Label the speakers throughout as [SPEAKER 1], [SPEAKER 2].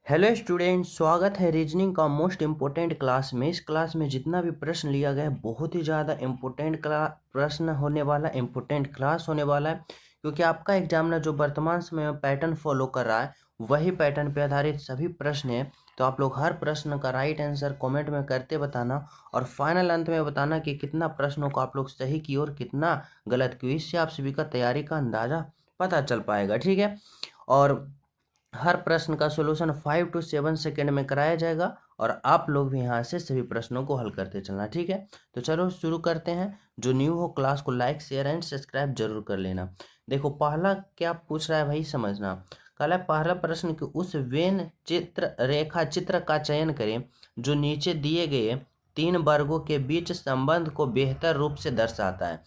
[SPEAKER 1] Hello student, स्वागत है reasoning का मोस्ट इम्पोर्टेंट क्लास में। इस क्लास में जितना भी प्रश्न लिया गया है बहुत ही ज़्यादा इम्पोर्टेंट प्रश्न होने वाला, इम्पोर्टेंट क्लास होने वाला है, क्योंकि आपका एग्जामिनर जो वर्तमान समय में पैटर्न फॉलो कर रहा है वही पैटर्न पे आधारित सभी प्रश्न हैं। तो आप लोग हर प्रश्न का राइट आंसर कमेंट में करते बताना और फाइनल अंत में बताना कि कितना प्रश्नों को आप लोग सही किए और कितना गलत किए। इससे आप सभी का तैयारी का अंदाज़ा पता चल पाएगा, ठीक है। और हर प्रश्न का सॉल्यूशन 5 to 7 सेकेंड में कराया जाएगा और आप लोग भी यहाँ से सभी प्रश्नों को हल करते चलना, ठीक है। तो चलो शुरू करते हैं। जो न्यू हो क्लास को लाइक शेयर एंड सब्सक्राइब जरूर कर लेना। देखो पहला क्या पूछ रहा है भाई, समझना। कल है पहला प्रश्न कि उस वेन चित्र रेखा चित्र का चयन करें जो नीचे दिए गए तीन वर्गों के बीच संबंध को बेहतर रूप से दर्शाता है।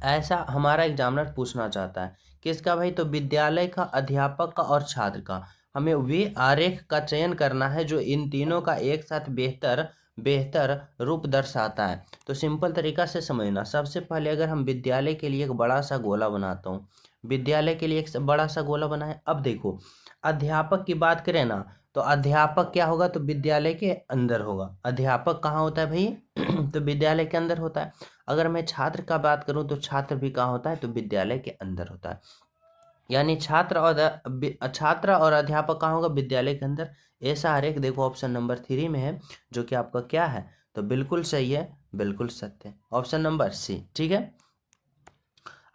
[SPEAKER 1] ऐसा हमारा एग्जामिनर पूछना चाहता है। किसका भाई? तो विद्यालय का, अध्यापक का और छात्र का। हमें वे आरेख का चयन करना है जो इन तीनों का एक साथ बेहतर बेहतर रूप दर्शाता है। तो सिंपल तरीका से समझना। सबसे पहले अगर हम विद्यालय के लिए एक बड़ा सा गोला बनाता हूँ, विद्यालय के लिए एक बड़ा सा गोला बनाए। अब देखो अध्यापक की बात करें ना, तो अध्यापक क्या होगा? तो विद्यालय के अंदर होगा। अध्यापक कहाँ होता है भाई? तो विद्यालय के अंदर होता है। अगर मैं छात्र का बात करूं तो छात्र भी कहाँ होता है? तो विद्यालय के अंदर होता है। यानी छात्र और अध्यापक कहाँ होगा? विद्यालय के अंदर। ऐसा आरेख देखो ऑप्शन नंबर 3 में है, जो कि आपका क्या है? तो बिल्कुल सही है, बिल्कुल सत्य है, ऑप्शन नंबर सी, ठीक है।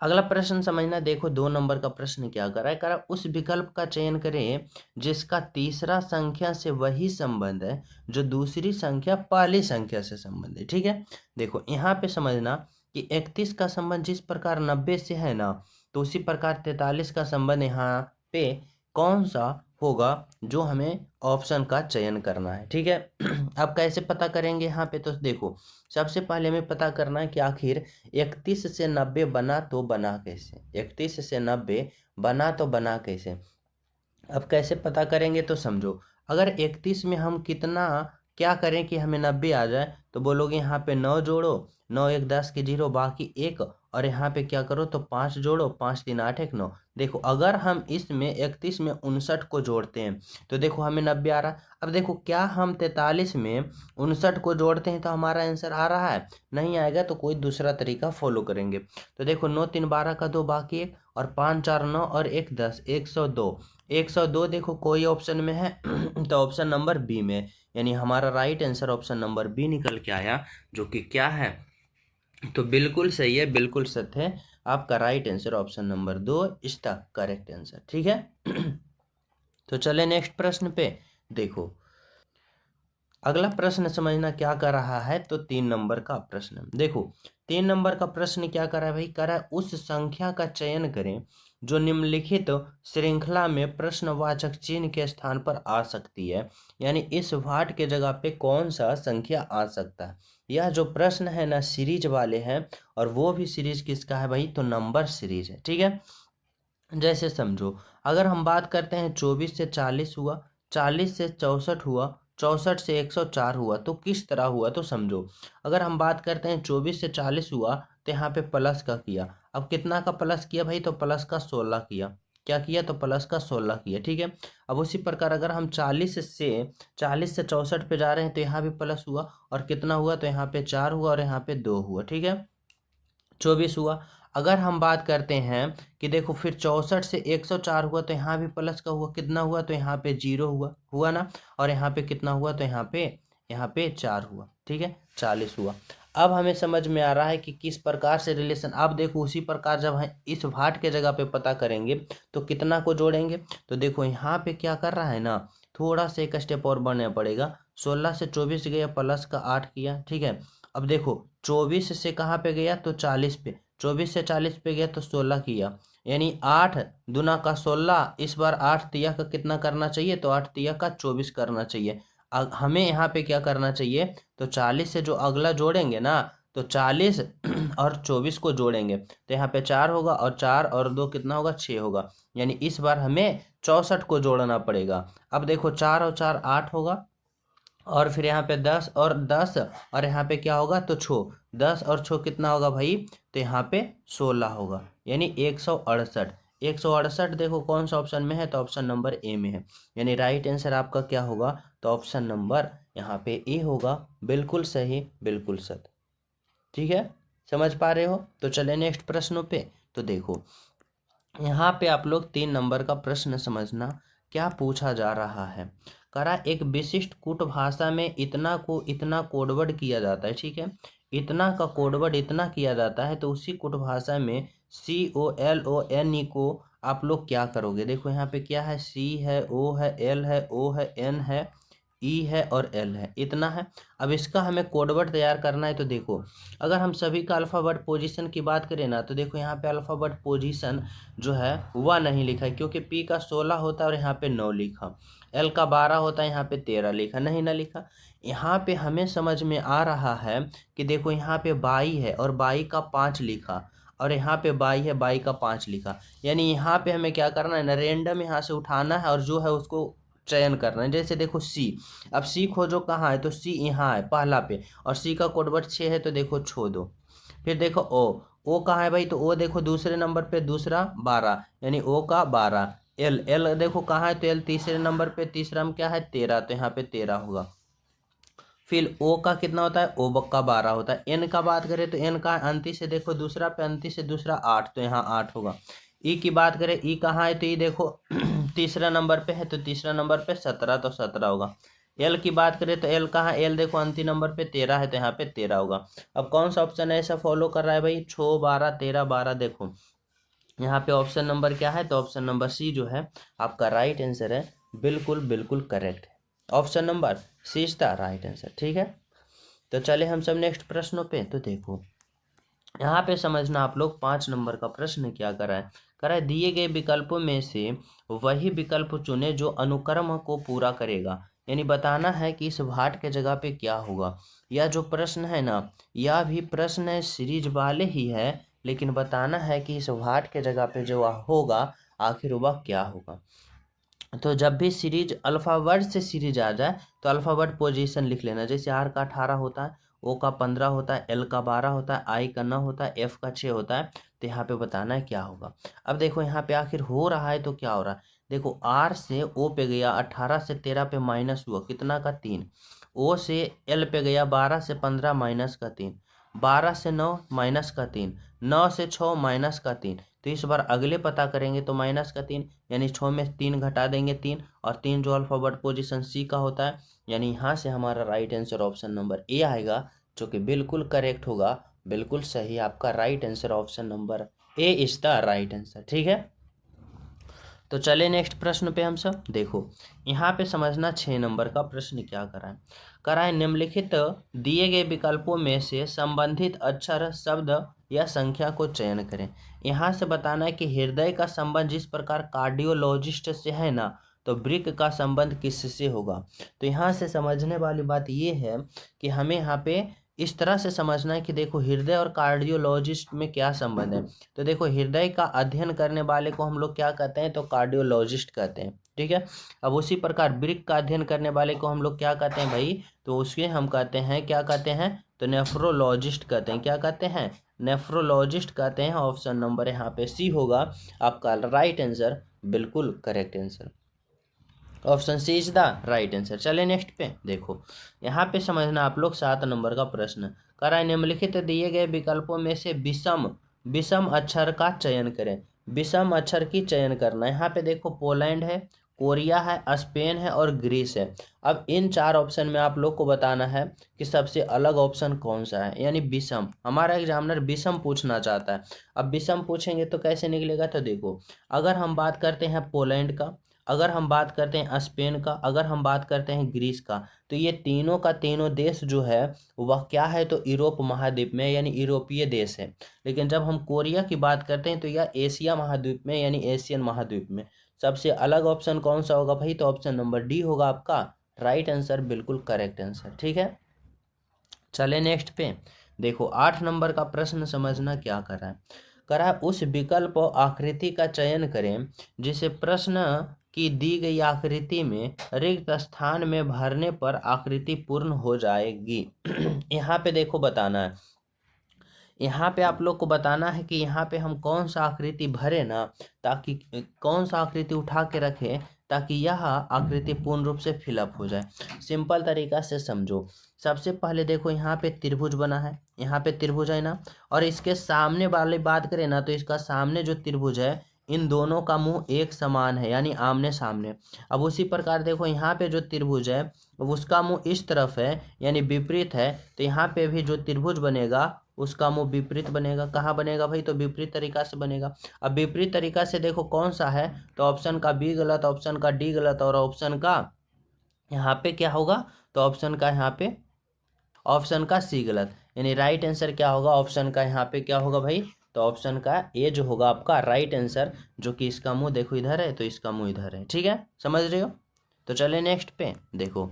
[SPEAKER 1] अगला प्रश्न समझना। देखो 2 नंबर का प्रश्न क्या कर रहा है? कह रहा है उस विकल्प का चयन करें जिसका तीसरा संख्या से वही संबंध है जो दूसरी संख्या पहली संख्या से संबंध है, ठीक है। देखो यहाँ पे समझना कि 31 का संबंध जिस प्रकार 90 से है ना, तो उसी प्रकार 43 का संबंध यहाँ पे कौन सा होगा, जो हमें ऑप्शन का चयन करना है, ठीक है। अब कैसे पता करेंगे यहाँ पे? तो देखो सबसे पहले हमें पता करना है कि आखिर 31 से 90 बना तो बना कैसे? 31 से 90 बना तो बना कैसे? अब कैसे पता करेंगे तो समझो। अगर 31 में हम कितना क्या करें कि हमें 90 आ जाए, तो बोलोगे यहाँ पे 9 जोड़ो, 9 1 10 की 0 बाकी 1, और यहाँ पे क्या करो तो 5 जोड़ो, 5 3 8 1 9। देखो अगर हम इसमें 31 में 59 को जोड़ते हैं तो देखो हमें 90 आ रहा है। अब देखो क्या हम 43 में 59 को जोड़ते हैं तो हमारा आंसर आ रहा है? नहीं आएगा, तो कोई दूसरा तरीका फॉलो करेंगे। तो देखो 9 3 12 का 2 बाकी 1, और 5 4 9 और 1 10, 102। 102 देखो कोई ऑप्शन में है तो ऑप्शन नंबर बी में, यानी हमारा right answer option number B निकल के आया, जो कि क्या है? तो बिल्कुल सही है, बिल्कुल सत्य है। आपका राइट आंसर ऑप्शन नंबर 2 इसका करेक्ट आंसर, ठीक है। तो चले नेक्स्ट प्रश्न पे। देखो अगला प्रश्न समझना क्या कर रहा है। तो 3 नंबर का प्रश्न देखो। 3 नंबर का प्रश्न क्या कर रहा है भाई? कर रहा है उस संख्या का चयन करें जो निम्नलिखित श्रृंखला में प्रश्नवाचक चिन्ह के स्थान पर आ सकती है। यानी इस वाट के जगह पे कौन सा संख्या आ सकता है। यह जो प्रश्न है ना सीरीज वाले हैं, और वो भी सीरीज किसका है भाई? तो नंबर सीरीज है, ठीक है। जैसे समझो, अगर हम बात करते हैं 24 से 40 हुआ, 40 से 64 हुआ, 64 से 104 हुआ, तो किस तरह हुआ? तो समझो अगर हम बात करते हैं 24 से 40 हुआ तो यहाँ पे प्लस का किया। अब कितना का प्लस किया भाई? तो प्लस का 16 किया। क्या किया? तो प्लस का 16 किया, ठीक है। अब उसी प्रकार अगर हम 40 से 64 पे जा रहे हैं तो यहाँ भी प्लस हुआ, और कितना हुआ? तो यहाँ पे 4 हुआ और यहाँ पे 2 हुआ, ठीक है। 24 हुआ। अगर हम बात करते हैं कि देखो फिर 64 से 104 हुआ तो यहाँ भी प्लस का हुआ, कितना हुआ? तो यहाँ पे 0 हुआ, हुआ ना। और यहाँ पे कितना हुआ? तो यहाँ पे 4 हुआ, ठीक है। 40 हुआ। अब हमें समझ में आ रहा है कि किस प्रकार से रिलेशन। अब देखो उसी प्रकार जब हम इस भाट के जगह पे पता करेंगे तो कितना को जोड़ेंगे। तो देखो यहाँ पे क्या कर रहा है ना, थोड़ा सा एक स्टेप और बढ़ना पड़ेगा। 16 से 24 गया, प्लस का 8 किया, ठीक है। अब देखो 24 से कहाँ पे गया? तो 40 पे। 24 से 40 पे गया तो 16 किया, यानी 8 दूना का 16। इस बार 8 तिया का कितना करना चाहिए? तो 8 तिया का 24 करना चाहिए। हमें यहाँ पे क्या करना चाहिए? तो 40 से जो अगला जोड़ेंगे ना, तो 40 और 24 को जोड़ेंगे तो यहाँ पे 4 होगा, और 4 और 2 कितना होगा? 6 होगा। यानी इस बार हमें 64 को जोड़ना पड़ेगा। अब देखो 4 और 4 8 होगा, और फिर यहाँ पे 10 और 10, और यहाँ पे क्या होगा? तो 6, 10 और 6 कितना होगा भाई? तो यहाँ पे 16 होगा, यानी 168। 168 देखो कौन सा ऑप्शन में है, तो ऑप्शन नंबर ए में है, यानी राइट आंसर आपका क्या होगा, तो ऑप्शन नंबर यहाँ पे ए होगा। बिल्कुल सही, बिल्कुल सत्य। ठीक है, समझ पा रहे हो। तो चले नेक्स्ट प्रश्नों पे। तो देखो यहाँ पे आप लोग 3 नंबर का प्रश्न समझना, क्या पूछा जा रहा है। करा एक विशिष्ट कूट भाषा में इतना को इतना कोडवर्ड किया जाता है, ठीक है, इतना का कोडवर्ड इतना किया जाता है, तो उसी कूट भाषा में COLONE को आप लोग क्या करोगे। देखो यहाँ पे क्या है, C है, O है, L है, O है, N है, E है और L है, इतना है। अब इसका हमें कोडवर्ड तैयार करना है। तो देखो अगर हम सभी का अल्फ़ाबेट पोजीशन की बात करें ना, तो देखो यहाँ पे अल्फ़ाबेट पोजीशन जो है वह नहीं लिखा है, क्योंकि P का 16 होता है और यहाँ पे 9 लिखा, L का 12 होता है, यहाँ पे 13 लिखा, नहीं ना लिखा। यहाँ पे हमें समझ में आ रहा है कि देखो यहाँ पे 22 है और 22 का 5 लिखा, और यहाँ पे 22 है, 22 का 5 लिखा, यानी यहाँ पे हमें क्या करना है ना, रेंडम यहाँ से उठाना है और जो है उसको चयन करना है। जैसे देखो C, अब C खोजो कहाँ है, तो C यहाँ है पहला पे, और C का कोडवर्ड 6 है, तो देखो छो दो। फिर देखो O कहाँ है भाई, तो O देखो दूसरे नंबर पे, दूसरा 12, यानी O का 12। L देखो कहाँ है, तो L तीसरे नंबर पे, तीसरा में क्या है 13, तो यहाँ पे 13 होगा। फिर O का कितना होता है, O का 12 होता है। N का बात करें तो N का अंति से देखो दूसरा पे, अंति से दूसरा 8, तो यहाँ 8 होगा। E की बात करें, E कहाँ है, तो E देखो तीसरा नंबर पे है, तो तीसरा नंबर पे 17, तो 17 होगा। L की बात करें तो L कहाँ, L देखो अंतिम नंबर पे 13 है, तो यहाँ पे 13 होगा। अब कौन सा ऑप्शन ऐसा फॉलो कर रहा है भाई, 6 12 13 12, देखो यहाँ पे ऑप्शन नंबर क्या है, तो ऑप्शन नंबर C जो है आपका राइट आंसर है। बिल्कुल बिल्कुल करेक्ट है, option number C is the right answer. ठीक है, तो चले हम सब नेक्स्ट प्रश्नों पे। तो देखो यहाँ पे समझना आप लोग 5 नंबर का प्रश्न क्या करा है, दिए गए विकल्पों में से वही विकल्प चुने जो अनुक्रम को पूरा करेगा, यानी बताना है कि इस भाट के जगह पे क्या होगा। यह जो प्रश्न है ना, यह भी प्रश्न है सीरीज वाले ही है, लेकिन बताना है कि इस भाट के जगह पे जो होगा आखिर वह क्या होगा। तो जब भी सीरीज अल्फ़ावर्ड से सीरीज आ जाए तो अल्फ़ावर्ड पोजीशन लिख लेना। जैसे R का 18 होता है, O का 15 होता है, L का 12 होता है, I का 9 होता है, F का 6 होता है, तो यहाँ पे बताना है क्या होगा। अब देखो यहाँ पे आखिर हो रहा है तो क्या हो रहा है, देखो R से O पे गया, 18 से 13 पे माइनस हुआ, कितना का 3। O से L पे गया, 12 से 15 माइनस का 3, 12 से 9 माइनस का 3, 9 से 6 माइनस का 3। तो इस बार अगले पता करेंगे तो माइनस का 3, यानी 6 में 3 घटा देंगे 3, और 3 जो अल्फ़ाबेट पोजीशन C का होता है, यानी यहाँ से हमारा right answer option number A आएगा, जो कि बिल्कुल करेक्ट होगा। बिल्कुल सही, आपका right answer option number A is the right answer. ठीक है, तो चले नेक्स्ट प्रश्न पे हम सब। देखो यहाँ पे समझना 6 नंबर का प्रश्न क्या करा है, निम्नलिखित दिए गए विकल्पों में से संबंधित अक्षर, शब्द या संख्या को चयन करें। यहाँ से बताना है कि हृदय का संबंध जिस प्रकार कार्डियोलॉजिस्ट से है ना, तो वृक्क का संबंध किससे होगा। तो यहाँ से समझने वाली बात ये है कि हमें यहाँ पे इस तरह से समझना है कि देखो हृदय और कार्डियोलॉजिस्ट में क्या संबंध है। तो देखो हृदय का अध्ययन करने वाले को हम लोग क्या कहते हैं, तो कार्डियोलॉजिस्ट कहते हैं। ठीक है, अब उसी प्रकार वृक्क का अध्ययन करने वाले को हम लोग क्या कहते हैं भाई, तो उसके हम कहते हैं, क्या कहते हैं, तो नेफ्रोलॉजिस्ट कहते हैं। क्या कहते हैं, नेफ्रोलॉजिस्ट कहते हैं। ऑप्शन नंबर यहाँ पे C होगा आपका राइट आंसर, बिल्कुल correct answer, option C is the right answer. चले नेक्स्ट पे। देखो यहाँ पे समझना आप लोग 7 नंबर का प्रश्न करा, निम्नलिखित दिए गए विकल्पों में से विषम विषम अक्षर का चयन करें। विषम अक्षर की चयन करना, यहाँ पे देखो पोलैंड है, कोरिया है, स्पेन है और ग्रीस है। अब इन 4 ऑप्शन में आप लोग को बताना है कि सबसे अलग ऑप्शन कौन सा है, यानी विषम। हमारा एग्जामिनर विषम पूछना चाहता है। अब विषम पूछेंगे तो कैसे निकलेगा, तो देखो अगर हम बात करते हैं पोलैंड का, अगर हम बात करते हैं स्पेन का, अगर हम बात करते हैं ग्रीस का, तो ये तीनों का तीनों देश जो है वह क्या है, तो यूरोप महाद्वीप में, यानी यूरोपीय देश है। लेकिन जब हम कोरिया की बात करते हैं तो यह एशिया महाद्वीप में, यानी एशियन महाद्वीप में। सबसे अलग ऑप्शन कौन सा होगा भाई, तो ऑप्शन नंबर D होगा आपका राइट आंसर, बिल्कुल करेक्ट आंसर। ठीक है, चले नेक्स्ट पे। देखो 8 नंबर का प्रश्न समझना क्या करा है, उस विकल्प और आकृति का चयन करें जिसे प्रश्न की दी गई आकृति में रिक्त स्थान में भरने पर आकृति पूर्ण हो जाएगी। यहाँ पे देखो बताना है, यहाँ पे आप लोग को बताना है कि यहाँ पे हम कौन सा आकृति भरे ना, ताकि कौन सा आकृति उठा के रखें ताकि यह आकृति पूर्ण रूप से फिलअप हो जाए। सिंपल तरीका से समझो। सबसे पहले देखो यहाँ पे त्रिभुज बना है, यहाँ पे त्रिभुज है ना, और इसके सामने वाली बात करें ना तो इसका सामने जो त्रिभुज है इन दोनों का मुंह एक समान है, यानी आमने सामने। अब उसी प्रकार देखो यहाँ पे जो त्रिभुज है उसका मुंह इस तरफ है, यानी विपरीत है, तो यहाँ पे भी जो त्रिभुज बनेगा उसका मुंह विपरीत बनेगा। कहाँ बनेगा भाई? तो विपरीत तरीका से बनेगा। अब विपरीत तरीका से देखो कौन सा है, तो ऑप्शन का बी गलत, ऑप्शन का डी गलत, और ऑप्शन का यहाँ पे क्या होगा, तो ऑप्शन का यहाँ पे ऑप्शन का सी गलत, यानी राइट आंसर क्या होगा, ऑप्शन का यहाँ पे क्या होगा भाई, तो ऑप्शन का ए जो होगा आपका राइट आंसर, जो कि इसका मुंह देखो इधर है तो इसका मुंह इधर है। ठीक है, समझ रहे हो? तो चले नेक्स्ट पे देखो,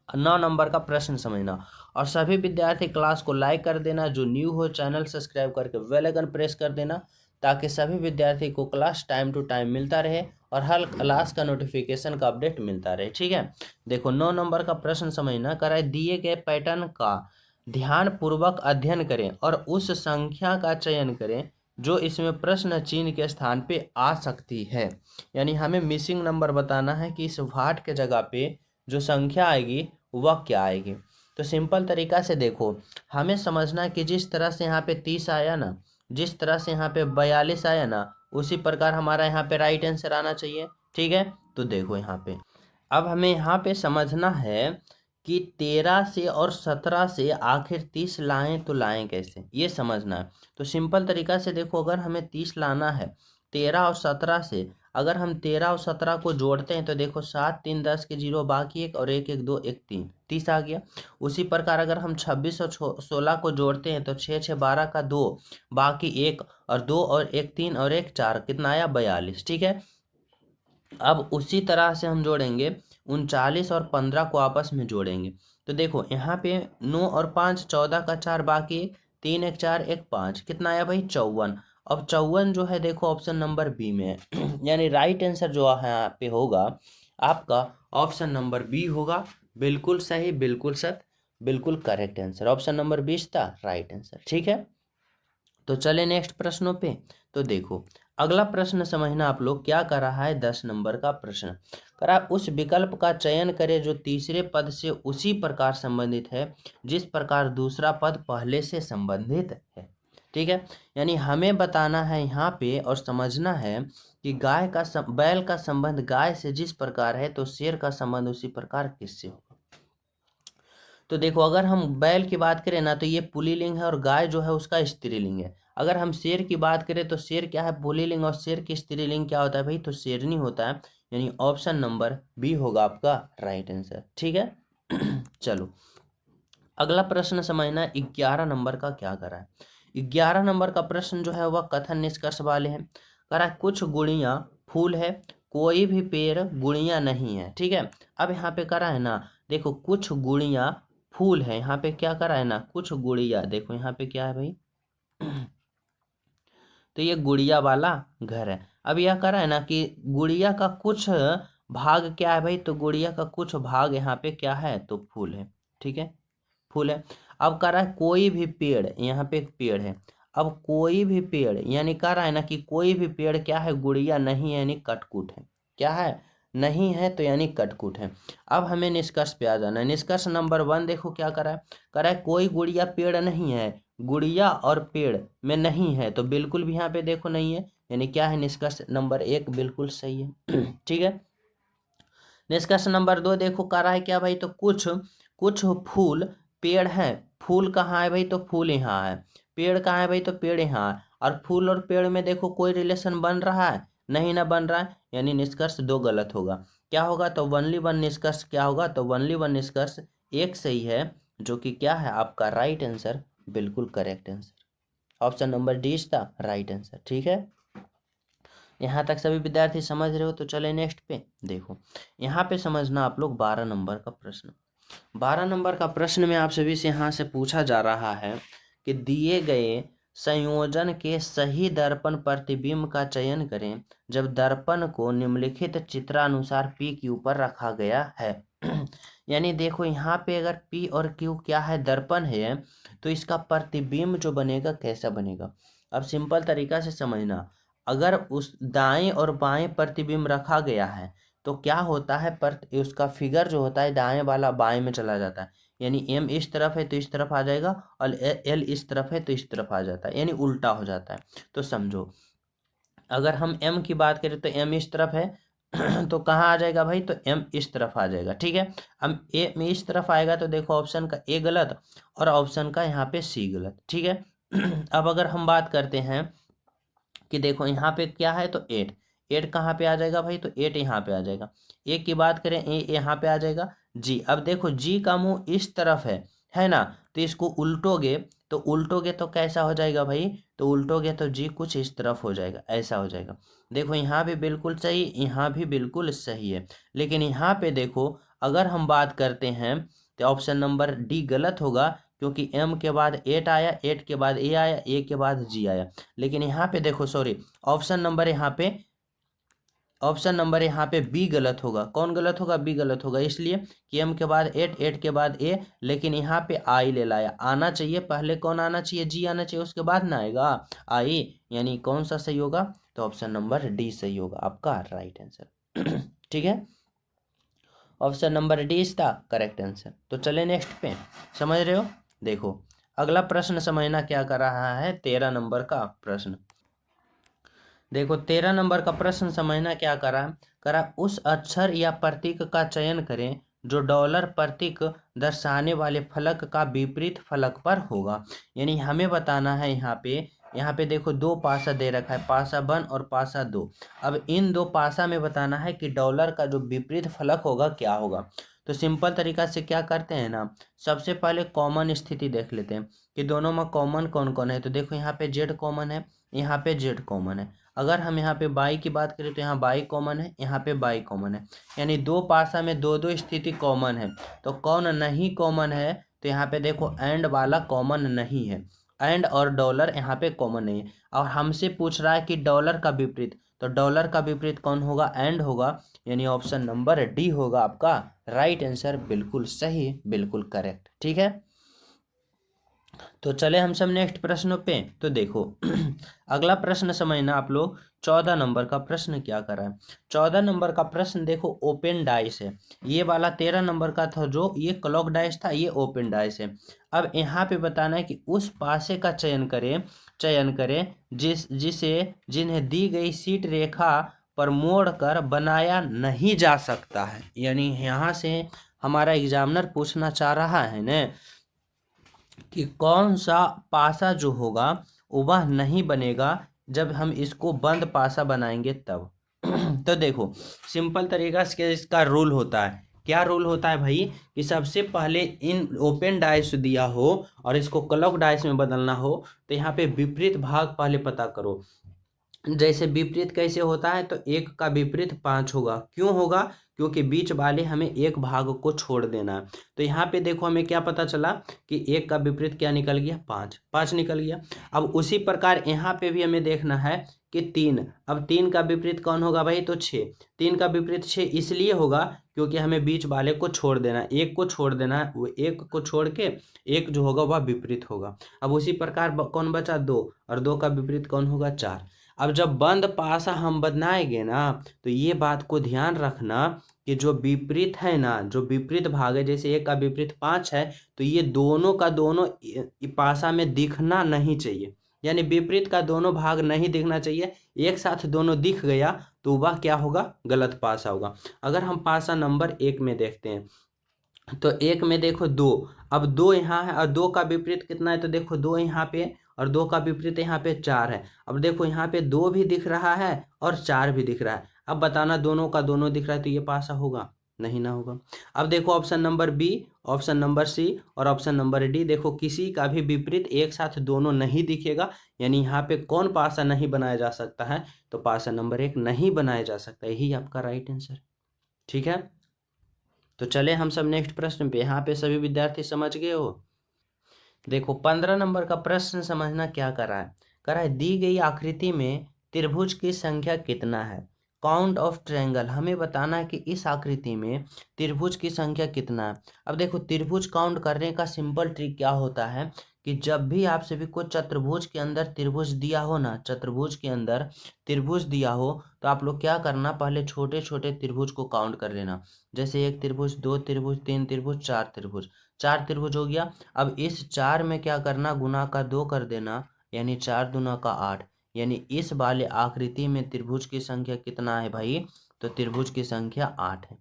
[SPEAKER 1] 9 नंबर का प्रश्न समझना। और सभी विद्यार्थी क्लास को लाइक कर देना, जो न्यू हो चैनल सब्सक्राइब करके बेल आइकन प्रेस कर देना, ताकि सभी विद्यार्थी को क्लास टाइम टू टाइम मिलता रहे और हर क्लास का नोटिफिकेशन का अपडेट मिलता रहे। ठीक है, देखो 9 नंबर का प्रश्न समझना। कराए दिए गए पैटर्न का ध्यान पूर्वक अध्ययन करें और उस संख्या का चयन करें जो इसमें प्रश्न चिन्ह के स्थान पे आ सकती है। यानी हमें मिसिंग नंबर बताना है कि इस वाट के जगह पे जो संख्या आएगी वह क्या आएगी। तो सिंपल तरीका से देखो, हमें समझना है कि जिस तरह से यहाँ पे 30 आया ना, जिस तरह से यहाँ पे 42 आया ना, उसी प्रकार हमारा यहाँ पे राइट आंसर आना चाहिए। ठीक है, तो देखो यहाँ पे अब हमें यहाँ पे समझना है कि 13 से और 17 से आखिर 30 लाएं तो लाएं कैसे, ये समझना है। तो सिंपल तरीका से देखो, अगर हमें 30 लाना है 13 और 17 से, अगर हम 13 और 17 को जोड़ते हैं तो देखो 7 3 10 के 0, बाकी 1 और 1 1 2 1 3, 30 आ गया। उसी प्रकार अगर हम 26 और 16 को जोड़ते हैं तो 6 6 12 का 2, बाकी 1 और 2 और 1 3 और 1 4, कितना आया? 42। ठीक है, अब उसी तरह से हम जोड़ेंगे 39 और 15 को आपस में जोड़ेंगे। तो देखो यहाँ पे 9 और 5 14 का 4, बाकी 3 1 4 1 5, कितना आया भाई? 54। अब 54 जो है देखो ऑप्शन नंबर बी में है यानी राइट आंसर जो है यहाँ पे होगा आपका ऑप्शन नंबर बी होगा। बिल्कुल सही, बिल्कुल सत्य, बिल्कुल करेक्ट आंसर ऑप्शन नंबर 20 था राइट आंसर। ठीक है, तो चले नेक्स्ट प्रश्नों पे। तो देखो अगला प्रश्न समझना आप लोग, क्या कर रहा है 10 नंबर का प्रश्न। करा उस विकल्प का चयन करें जो तीसरे पद से उसी प्रकार संबंधित है जिस प्रकार दूसरा पद पहले से संबंधित है। ठीक है, यानी हमें बताना है यहाँ पे और समझना है कि बैल का संबंध गाय से जिस प्रकार है तो शेर का संबंध उसी प्रकार किससे होगा। तो देखो अगर हम बैल की बात करें ना तो ये पुल्लिंग है और गाय जो है उसका स्त्रीलिंग है। अगर हम शेर की बात करें तो शेर क्या है? पुल्लिंग, और शेर की स्त्रीलिंग क्या होता है भाई? तो शेरनी होता है, यानी ऑप्शन नंबर बी होगा आपका राइट आंसर। ठीक है चलो अगला प्रश्न समझना, 11 नंबर का क्या करा है। 11 नंबर का प्रश्न जो है वह कथन निष्कर्ष वाले हैं। करा कुछ गुड़ियाँ फूल है, कोई भी पेड़ गुड़ियाँ नहीं है। ठीक है, अब यहाँ पे करा है ना, देखो कुछ गुड़ियाँ फूल है, यहाँ पे क्या करा है ना, कुछ गुड़िया, देखो यहाँ पे क्या है भाई तो ये गुड़िया वाला घर है। अब यह करा है ना कि गुड़िया का कुछ भाग क्या है भाई? तो गुड़िया का कुछ भाग यहाँ पे क्या है? तो फूल है। ठीक है, फूल है। अब कह रहा है कोई भी पेड़, यहाँ पे एक पेड़ है। अब कोई भी पेड़ यानी कह रहा है ना कि कोई भी पेड़ क्या है? गुड़िया नहीं है, यानी कटकुट है। क्या है? नहीं है, तो यानी कटकुट है। अब हमें निष्कर्ष पे आ जाना है। निष्कर्ष नंबर 1 देखो क्या करा है, कह रहा है कोई गुड़िया पेड़ नहीं है, गुड़िया और पेड़ में नहीं है, तो बिल्कुल भी यहाँ पे देखो नहीं है, यानी क्या है? निष्कर्ष नंबर 1 बिल्कुल सही है ठीक है, निष्कर्ष नंबर 2 देखो कह रहा है क्या भाई? तो कुछ कुछ फूल पेड़ है। फूल कहाँ है भाई? तो फूल यहाँ है। पेड़ कहाँ है भाई? तो पेड़ यहाँ है। और फूल और पेड़ में देखो कोई रिलेशन बन रहा है? नहीं ना बन रहा है, यानी निष्कर्ष 2 गलत होगा। क्या होगा? तो ओनली 1 निष्कर्ष क्या होगा? तो ओनली 1 निष्कर्ष 1 सही है, जो कि क्या है आपका राइट आंसर, बिल्कुल correct answer option number D था राइट आंसर। ठीक है, यहाँ तक सभी विद्यार्थी समझ रहे हो? तो चले नेक्स्ट पे देखो, यहाँ पे समझना आप लोग 12 नंबर का प्रश्न। 12 नंबर का प्रश्न में आप सभी से यहाँ से पूछा जा रहा है कि दिए गए संयोजन के सही दर्पण प्रतिबिंब का चयन करें जब दर्पण को निम्नलिखित चित्रानुसार P के ऊपर रखा गया है यानी देखो यहाँ पे अगर P और Q क्या है, दर्पण है, तो इसका प्रतिबिंब जो बनेगा कैसा बनेगा। अब सिंपल तरीका से समझना, अगर उस दाएं और बाएं प्रतिबिंब रखा गया है तो क्या होता है, उसका फिगर जो होता है दाएं वाला बाएं में चला जाता है, यानी M इस तरफ है तो इस तरफ आ जाएगा, और L इस तरफ है तो इस तरफ आ जाता है, यानी उल्टा हो जाता है। तो समझो, अगर हम M की बात करें तो M इस तरफ है तो कहाँ आ जाएगा भाई, तो M इस तरफ आ जाएगा। ठीक है, अब ए में इस तरफ आएगा तो देखो ऑप्शन का ए गलत और ऑप्शन का यहाँ पे सी गलत। ठीक है अब अगर हम बात करते हैं कि देखो यहाँ पे क्या है, तो 8, 8 कहाँ पे आ जाएगा भाई, तो 8 यहाँ पे आ जाएगा। ए की बात करें, ए यहाँ पे आ जाएगा। जी, अब देखो जी का मुंह इस तरफ है ना, तो इसको उल्टोगे तो कैसा हो जाएगा भाई, तो उल्टोगे तो जी कुछ इस तरफ हो जाएगा, ऐसा हो जाएगा। देखो यहाँ भी बिल्कुल सही, यहाँ भी बिल्कुल सही है, लेकिन यहाँ पे देखो अगर हम बात करते हैं तो ऑप्शन नंबर डी गलत होगा, क्योंकि एम के बाद 8 आया, 8 के बाद ए आया, ए के बाद जी आया। लेकिन यहाँ पे देखो, सॉरी, ऑप्शन नंबर यहाँ पे बी गलत होगा। कौन गलत होगा, बी गलत होगा, इसलिए कि एम के बाद 8, 8 के बाद ए, लेकिन यहाँ पे आई ले लाया। आना चाहिए पहले, कौन आना चाहिए, जी आना चाहिए, उसके बाद ना आएगा आई, यानी कौन सा सही होगा, तो ऑप्शन नंबर डी सही होगा आपका राइट आंसर। ठीक है, option number D is the correct answer. तो चले नेक्स्ट पे, समझ रहे हो। देखो अगला प्रश्न समझना क्या कर रहा है, 13 नंबर का प्रश्न। देखो 13 नंबर का प्रश्न समझना क्या करा, उस अक्षर या प्रतीक का चयन करें जो डॉलर प्रतीक दर्शाने वाले फलक का विपरीत फलक पर होगा। यानी हमें बताना है यहाँ पे देखो दो पासा दे रखा है, पासा 1 और पासा 2। अब इन दो पासा में बताना है कि डॉलर का जो विपरीत फलक होगा क्या होगा। तो सिंपल तरीका से क्या करते हैं ना, सबसे पहले कॉमन स्थिति देख लेते हैं कि दोनों में कॉमन कौन कौन है। तो देखो यहाँ पे जेड कॉमन है, यहाँ पे जेड कॉमन है। अगर हम यहाँ पे बाई की बात करें तो यहाँ बाई कॉमन है, यहाँ पे बाई कॉमन है, यानी दो पासा में दो दो स्थिति कॉमन है। तो कौन नहीं कॉमन है, तो यहाँ पे देखो एंड वाला कॉमन नहीं है, एंड और डॉलर यहाँ पे कॉमन नहीं है। और हमसे पूछ रहा है कि डॉलर का विपरीत, तो डॉलर का विपरीत कौन होगा, एंड होगा, यानी ऑप्शन नंबर डी होगा आपका राइट आंसर। बिल्कुल सही, बिल्कुल करेक्ट। ठीक है, तो चले हम सब नेक्स्ट प्रश्नों पे। तो देखो अगला प्रश्न समझना आप लोग, 14 नंबर का प्रश्न क्या कर रहा है। 14 नंबर का प्रश्न देखो ओपन डाइस है, ये वाला 13 नंबर का था जो ये क्लॉक डाइस था, ये ओपन डाइस है। अब यहाँ पे बताना है कि उस पासे का चयन करें जिन्हें दी गई सीट रेखा पर मोड़कर बनाया नहीं जा सकता है। यानी यहाँ से हमारा एग्जामिनर पूछना चाह रहा है न कि कौन सा पासा जो होगा वह नहीं बनेगा जब हम इसको बंद पासा बनाएंगे तब। तो देखो सिंपल तरीका से इसका रूल होता है, क्या रूल होता है भाई, कि सबसे पहले इन ओपन डाइस दिया हो और इसको क्लॉक डाइस में बदलना हो तो यहाँ पे विपरीत भाग पहले पता करो। जैसे विपरीत कैसे होता है, तो 1 का विपरीत 5 होगा, क्यों होगा, क्योंकि बीच वाले हमें एक भाग को छोड़ देना है। तो यहाँ पे देखो हमें क्या पता चला कि 1 का विपरीत क्या निकल गया, 5, 5 निकल गया। अब उसी प्रकार यहाँ पे भी हमें देखना है कि 3, अब 3 का विपरीत कौन होगा भाई, तो 6, 3 का विपरीत 6 इसलिए होगा क्योंकि हमें बीच वाले को छोड़ देना है, एक को छोड़ देना है, वो एक को छोड़ के एक जो होगा वह विपरीत होगा। अब उसी प्रकार कौन बचा, 2, और 2 का विपरीत कौन होगा, 4। अब जब बंद पासा हम बनाएंगे ना, तो ये बात को ध्यान रखना कि जो विपरीत है ना, जो विपरीत भाग है, जैसे 1 का विपरीत 5 है, तो ये दोनों का दोनों पासा में दिखना नहीं चाहिए, यानी विपरीत का दोनों भाग नहीं दिखना चाहिए। एक साथ दोनों दिख गया तो वह क्या होगा, गलत पासा होगा। अगर हम पासा नंबर 1 में देखते हैं तो 1 में देखो 2, अब 2 यहाँ है और 2 का विपरीत कितना है, तो देखो 2 यहाँ पे और 2 का विपरीत यहाँ पे 4 है। अब देखो यहाँ पे 2 भी दिख रहा है और 4 भी दिख रहा है। अब बताना दोनों का दोनों दिख रहा है तो ये पासा होगा, नहीं ना होगा। अब देखो option number B, option number C और ऑप्शन नंबर डी, देखो किसी का भी विपरीत एक साथ दोनों नहीं दिखेगा, यानी यहाँ पे कौन पासा नहीं बनाया जा सकता है, तो पासा नंबर 1 नहीं बनाया जा सकता, यही आपका राइट आंसर। ठीक है, तो चले हम सब नेक्स्ट प्रश्न पे। यहाँ पे सभी विद्यार्थी समझ गए हो। देखो 15 नंबर का प्रश्न समझना क्या कर रहा है, दी गई आकृति में त्रिभुज की संख्या कितना है, काउंट ऑफ ट्रायंगल, हमें बताना है कि इस आकृति में त्रिभुज की संख्या कितना है। अब देखो त्रिभुज काउंट करने का सिंपल ट्रिक क्या होता है कि जब भी आप सभी को चतुर्भुज के अंदर त्रिभुज दिया हो ना, चतुर्भुज के अंदर त्रिभुज दिया हो, तो आप लोग क्या करना, पहले छोटे छोटे त्रिभुज को काउंट कर लेना। जैसे एक त्रिभुज, दो त्रिभुज, तीन त्रिभुज, चार त्रिभुज। चार त्रिभुज हो गया। अब इस चार में क्या करना, गुना का दो कर देना, यानी चार दूना का आठ। यानी इस वाले आकृति में त्रिभुज की संख्या कितना है भाई, तो त्रिभुज की संख्या 8 है।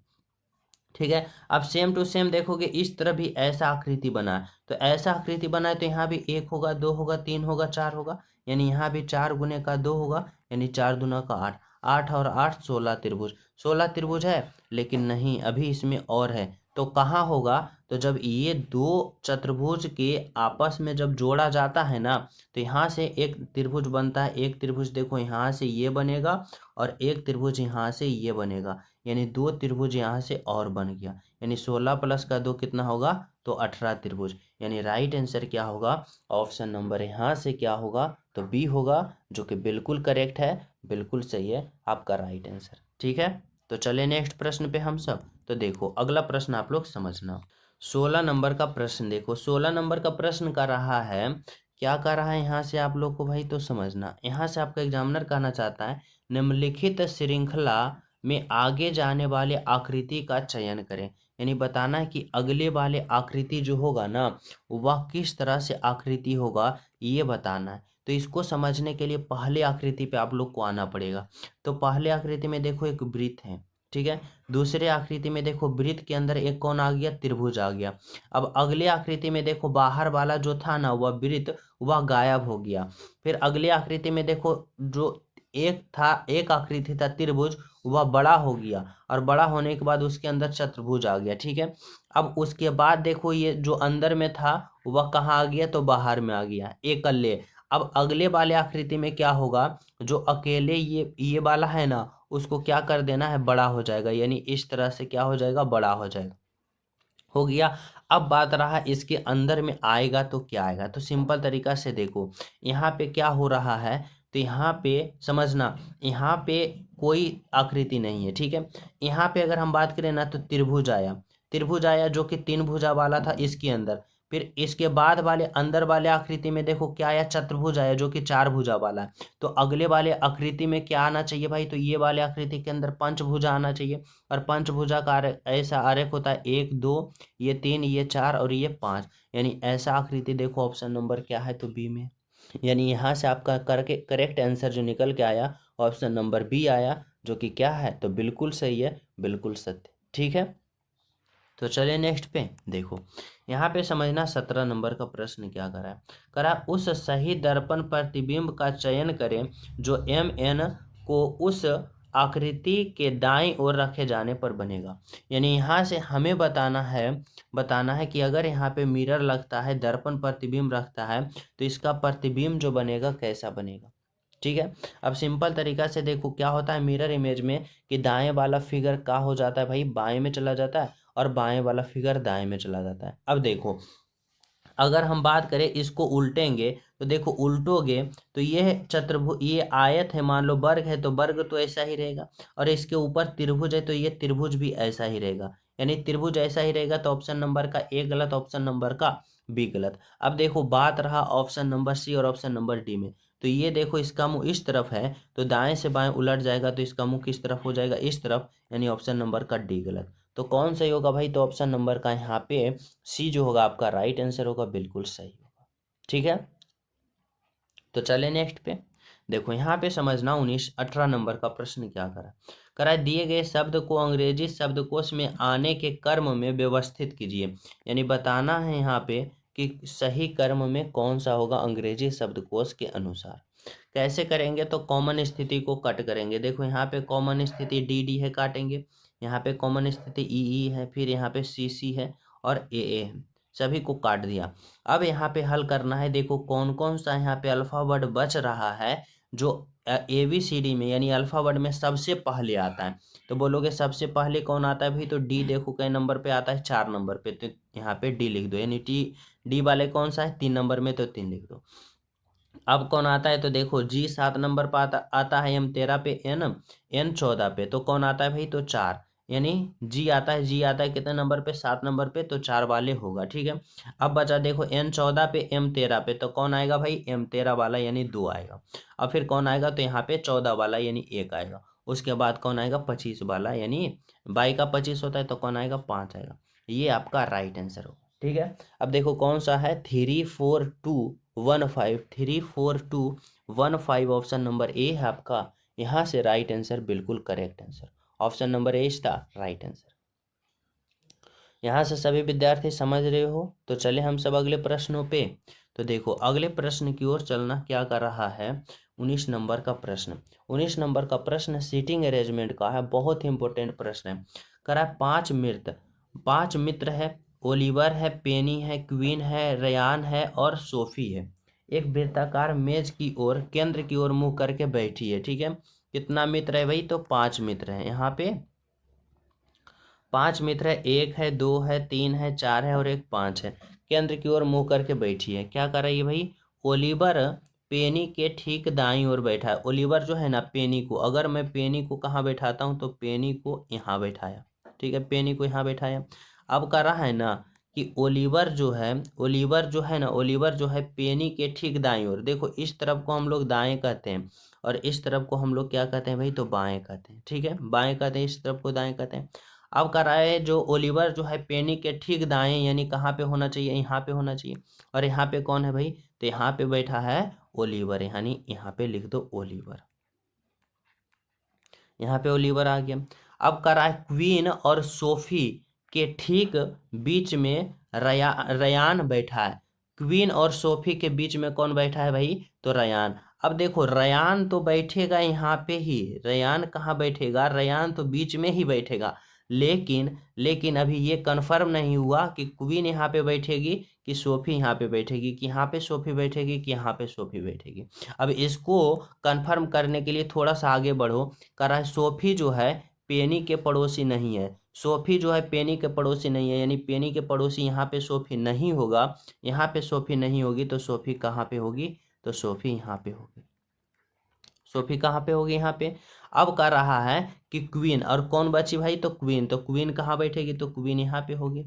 [SPEAKER 1] ठीक है। अब सेम टू सेम देखोगे इस तरह भी ऐसा आकृति बना है, तो ऐसा आकृति बना है तो यहाँ भी एक होगा, दो होगा, तीन होगा, चार होगा, यानी यहाँ भी चार गुने का दो होगा, यानी चार दूना का आठ। आठ और आठ 16 त्रिभुज। 16 त्रिभुज है, लेकिन नहीं, अभी इसमें और है। तो कहाँ होगा, तो जब ये दो चतुर्भुज के आपस में जब जोड़ा जाता है ना, तो यहाँ से एक त्रिभुज बनता है। एक त्रिभुज देखो यहाँ से ये बनेगा, और एक त्रिभुज यहाँ से ये बनेगा, यानी दो त्रिभुज यहाँ से और बन गया। यानी 16 प्लस का 2 कितना होगा, तो 18 त्रिभुज। यानी राइट आंसर क्या होगा, ऑप्शन नंबर यहाँ से क्या होगा, तो बी होगा, जो कि बिल्कुल करेक्ट है, बिल्कुल सही है आपका राइट आंसर। ठीक है, तो चले नेक्स्ट प्रश्न पे हम सब। तो देखो अगला प्रश्न आप लोग समझना। 16 नंबर का प्रश्न देखो, 16 नंबर का प्रश्न कर रहा है, क्या कर रहा है यहाँ से आप लोग को भाई, तो समझना। यहाँ से आपका एग्जामिनर कहना चाहता है निम्नलिखित श्रृंखला में आगे जाने वाले आकृति का चयन करें। यानी बताना है कि अगले वाले आकृति जो होगा ना, वह किस तरह से आकृति होगा, ये बताना है। तो इसको समझने के लिए पहले आकृति पे आप लोग को आना पड़ेगा। तो पहले आकृति में देखो एक वृत्त है, ठीक है। दूसरे आकृति में देखो वृत्त के अंदर एक कौन आ गया, त्रिभुज आ गया। अब अगले आकृति में देखो बाहर वाला जो था ना वह वृत्त, वह गायब हो गया। फिर अगले आकृति में देखो जो एक आकृति था त्रिभुज, वह बड़ा हो गया, और बड़ा होने के बाद उसके अंदर चतुर्भुज आ गया। ठीक है। अब उसके बाद देखो ये जो अंदर में था वह कहाँ आ गया, तो बाहर में आ गया, एकल्ले। अब अगले वाले आकृति में क्या होगा, जो अकेले ये वाला है ना, उसको क्या कर देना है, बड़ा हो जाएगा। यानी इस तरह से क्या हो जाएगा, बड़ा हो जाएगा। हो गया। अब बात रहा इसके अंदर में आएगा तो क्या आएगा, तो सिंपल तरीका से देखो यहाँ पे क्या हो रहा है, तो यहाँ पे समझना, यहाँ पे कोई आकृति नहीं है। ठीक है। यहाँ पे अगर हम बात करें ना, तो त्रिभुज आया, त्रिभुज आया जो कि तीन भुजा वाला था इसके अंदर। फिर इसके बाद वाले अंदर वाले आकृति में देखो क्या आया, चतुर्भुज आया जो कि चार भुजा वाला है। तो अगले वाले आकृति में क्या आना चाहिए भाई, तो ये वाले आकृति के अंदर पंचभुजा आना चाहिए। और पंचभुजा का ऐसा आरेख होता है, एक दो, ये तीन, ये चार, और ये पाँच। यानी ऐसा आकृति देखो ऑप्शन नंबर क्या है, तो बी में। यानी यहाँ से आपका करके करेक्ट आंसर जो निकल के आया, ऑप्शन नंबर बी आया, जो कि क्या है, तो बिल्कुल सही है, बिल्कुल सत्य। ठीक है। तो चलिए नेक्स्ट पे देखो, यहाँ पे समझना 17 नंबर का प्रश्न क्या करा, उस सही दर्पण प्रतिबिंब का चयन करें जो एम एन को उस आकृति के दाईं ओर रखे जाने पर बनेगा। यानी यहाँ से हमें बताना है कि अगर यहाँ पे मिरर लगता है, दर्पण प्रतिबिंब रखता है, तो इसका प्रतिबिंब जो बनेगा कैसा बनेगा। ठीक है। अब सिंपल तरीका से देखो क्या होता है मिरर इमेज में, कि दाएं वाला फिगर क्या हो जाता है भाई, बाएं में चला जाता है, और बाएं वाला फिगर दाएं में चला जाता है। अब देखो अगर हम बात करें इसको उल्टेंगे, तो देखो उल्टोगे तो ये चतुर्भुज, ये आयत है, मान लो वर्ग है तो वर्ग तो ऐसा ही रहेगा, और इसके ऊपर त्रिभुज है तो ये त्रिभुज भी ऐसा ही रहेगा। यानी त्रिभुज ऐसा ही रहेगा, तो ऑप्शन नंबर का ए गलत, ऑप्शन नंबर का बी गलत। अब देखो बात रहा ऑप्शन नंबर सी और ऑप्शन नंबर डी में, तो ये देखो इसका मुंह इस तरफ है, तो दाएं से बाएं उलट जाएगा, तो इसका मुंह किस तरफ हो जाएगा, इस तरफ। यानी ऑप्शन नंबर का डी गलत। तो कौन सही होगा भाई, तो ऑप्शन नंबर का यहाँ पे सी जो होगा आपका राइट आंसर होगा, बिल्कुल सही होगा। ठीक है। तो चले नेक्स्ट पे देखो, यहाँ पे समझना 18 नंबर का प्रश्न क्या करा दिए गए शब्द को अंग्रेजी शब्दकोश में आने के क्रम में व्यवस्थित कीजिए। यानी बताना है यहाँ पे कि सही क्रम में कौन सा होगा अंग्रेजी शब्दकोश के अनुसार। कैसे करेंगे, तो कॉमन स्थिति को कट करेंगे। देखो यहाँ पे कॉमन स्थिति डी डी है, काटेंगे। यहाँ पे कॉमन स्थिति ई ई है, फिर यहाँ पे सी सी है, और ए है, सभी को काट दिया। अब यहाँ पे हल करना है, देखो कौन कौन सा यहाँ पे अल्फाबेट बच रहा है जो ABCD में, यानी अल्फाबेट में सबसे पहले आता है। तो बोलोगे सबसे पहले कौन आता है भाई, तो डी देखो कई नंबर पे आता है, 4 नंबर पे, तो यहाँ पे डी लिख दो। यानी डी वाले कौन सा है, 3 नंबर में, तो 3 लिख दो। अब कौन आता है तो देखो जी 7 नंबर पर आता है, M 13 पे, N 14 पे, तो कौन आता है भाई तो 4, यानी जी आता है कितने नंबर पे 7 नंबर पे, तो 4 वाले होगा। ठीक है, अब बचा देखो N 14 पे M 13 पे, तो कौन आएगा भाई M 13 वाला यानी 2 आएगा। अब फिर कौन आएगा तो यहाँ पे 14 वाला यानी 1 आएगा। उसके बाद कौन आएगा 25 वाला, यानी बाई का 25 होता है तो कौन आएगा 5 आएगा। ये आपका राइट आंसर होगा। ठीक है, अब देखो कौन सा है 34215, 34215 ऑप्शन नंबर ए है आपका। यहाँ से राइट आंसर बिल्कुल correct answer, option number A था राइट आंसर। यहाँ से सभी विद्यार्थी समझ रहे हो, तो चले हम सब अगले प्रश्नों पे। तो देखो अगले प्रश्न की ओर चलना क्या कर रहा है, 19 नंबर का प्रश्न। 19 नंबर का प्रश्न सीटिंग अरेंजमेंट का है, बहुत ही इंपॉर्टेंट प्रश्न है। करा 5 मित्र है, ओलिवर है, पेनी है, क्वीन है, रयान है और सोफी है। एक वृत्ताकार मेज की ओर केंद्र की ओर मुंह करके बैठी है। ठीक है, कितना मित्र है भाई तो 5 मित्र है। यहाँ पे 5 मित्र है, 1 है, 2 है, 3 है, 4 है और एक 5 है। केंद्र की ओर मुंह करके बैठी है। क्या कर रही है भाई, ओलिवर पेनी के ठीक दाईं ओर बैठा है। ओलिवर जो है ना पेनी को, अगर मैं पेनी को कहाँ बैठाता हूँ तो पेनी को यहाँ बैठाया। ठीक है, पेनी को यहाँ बैठाया। अब कर रहा है ना कि ओलिवर जो है पेनी के ठीक दाईं ओर, देखो इस तरफ को हम लोग दाएं कहते हैं और इस तरफ को हम लोग क्या कहते हैं भाई तो बाएं कहते हैं। ठीक है, बाएं कहते हैं, इस तरफ को दाएं कहते हैं। अब कर रहा है जो ओलिवर जो है पेनी के ठीक दाएं, यानी कहाँ पे होना चाहिए, यहाँ पे होना चाहिए। और यहाँ पे कौन है भाई तो यहाँ पे बैठा है ओलिवर, यानी यहाँ पे लिख दो ओलिवर। यहाँ पे ओलिवर आ गया। अब कर रहा है क्वीन और सोफी के ठीक बीच में रयान बैठा है। क्वीन और सोफी के बीच में कौन बैठा है भाई तो रयान। अब देखो रयान तो बैठेगा यहाँ पे ही, रयान कहाँ बैठेगा, रयान तो बीच में ही बैठेगा। लेकिन अभी ये कंफर्म नहीं हुआ कि क्वीन यहाँ पे बैठेगी कि सोफी यहाँ पे बैठेगी, कि यहाँ पे सोफी बैठेगी कि यहाँ पे सोफी बैठेगी। अब इसको कंफर्म करने के लिए थोड़ा सा आगे बढ़ो। कह रहा है सोफी जो है पेनी के पड़ोसी नहीं है। सोफी जो है पेनी के पड़ोसी नहीं है, यानी पेनी के पड़ोसी यहाँ पे सोफी नहीं होगा। यहाँ पे सोफी नहीं होगी तो सोफी कहाँ पे होगी तो सोफी यहाँ पे होगी। सोफी कहाँ पे होगी यहाँ पे। अब कह रहा है कि क्वीन, और कौन बची भाई तो क्वीन, तो क्वीन कहाँ बैठेगी तो क्वीन यहाँ पे होगी।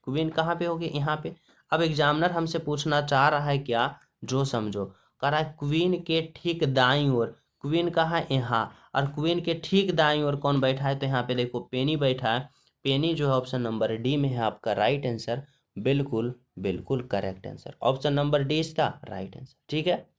[SPEAKER 1] क्वीन कहाँ पे होगी यहाँ पे। अब एग्जामिनर हमसे पूछना चाह रहा है क्या, जो समझो। कह रहा है क्वीन के ठीक दाईं ओर, क्वीन कहाँ यहाँ, और क्वीन के ठीक दाईं ओर कौन बैठा है तो यहाँ पे देखो पेनी बैठा है। पेनी जो है ऑप्शन नंबर डी में है आपका राइट आंसर, बिल्कुल बिल्कुल correct answer, option number D इसका राइट आंसर। ठीक है,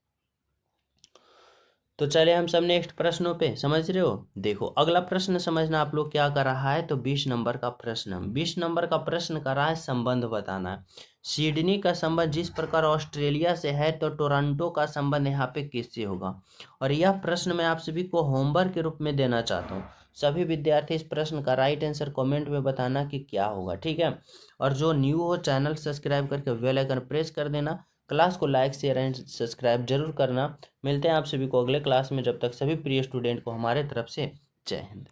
[SPEAKER 1] तो चले हम सब नेक्स्ट प्रश्नों पे, समझ रहे हो। देखो अगला प्रश्न समझना आप लोग क्या कर रहा है तो 20 नंबर का प्रश्न, 20 नंबर का प्रश्न कर रहा है संबंध बताना है। सिडनी का संबंध जिस प्रकार ऑस्ट्रेलिया से है तो टोरंटो का संबंध यहाँ पे किससे होगा। और यह प्रश्न मैं आप सभी को होमवर्क के रूप में देना चाहता हूँ। सभी विद्यार्थी इस प्रश्न का राइट आंसर कमेंट में बताना कि क्या होगा। ठीक है, और जो न्यू हो चैनल सब्सक्राइब करके बेल आइकन प्रेस कर देना। क्लास को लाइक शेयर एंड सब्सक्राइब जरूर करना। मिलते हैं आप सभी को अगले क्लास में, जब तक सभी प्रिय स्टूडेंट को हमारे तरफ से जय हिंद।